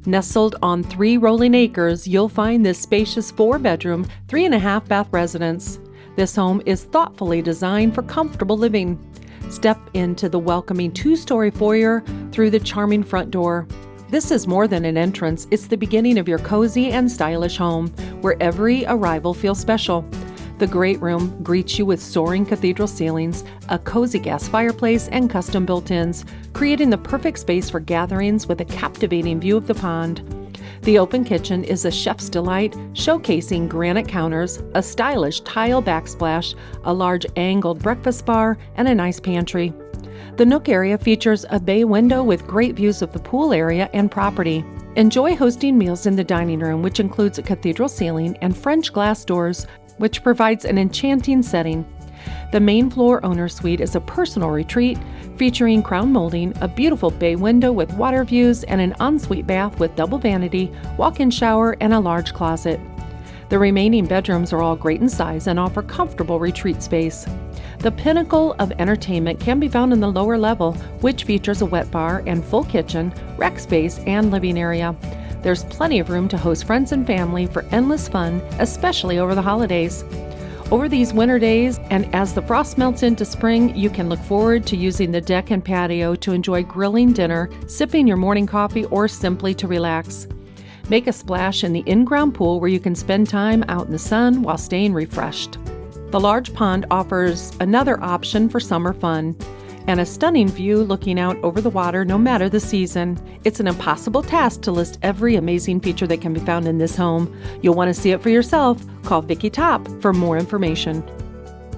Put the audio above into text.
Nestled on 3 rolling acres, you'll find this spacious 4-bedroom, 3.5-bath residence. This home is thoughtfully designed for comfortable living. Step into the welcoming 2-story foyer through the charming front door. This is more than an entrance, it's the beginning of your cozy and stylish home, where every arrival feels special. The great room greets you with soaring cathedral ceilings, a cozy gas fireplace, and custom built-ins, creating the perfect space for gatherings with a captivating view of the pond. The open kitchen is a chef's delight, showcasing granite counters, a stylish tile backsplash, a large angled breakfast bar, and a nice pantry. The nook area features a bay window with great views of the pool area and property. Enjoy hosting meals in the dining room, which includes a cathedral ceiling and French glass doors, which provides an enchanting setting. The main floor owner suite is a personal retreat featuring crown molding, a beautiful bay window with water views, and an ensuite bath with double vanity, walk-in shower, and a large closet. The remaining bedrooms are all great in size and offer comfortable retreat space. The pinnacle of entertainment can be found in the lower level, which features a wet bar and full kitchen, rec space, and living area. There's plenty of room to host friends and family for endless fun, especially over the holidays. Over these winter days, and as the frost melts into spring, you can look forward to using the deck and patio to enjoy grilling dinner, sipping your morning coffee, or simply to relax. Make a splash in the in-ground pool where you can spend time out in the sun while staying refreshed. The large pond offers another option for summer fun, and a stunning view looking out over the water no matter the season. It's an impossible task to list every amazing feature that can be found in this home. You'll want to see it for yourself. Call Vicki Top for more information.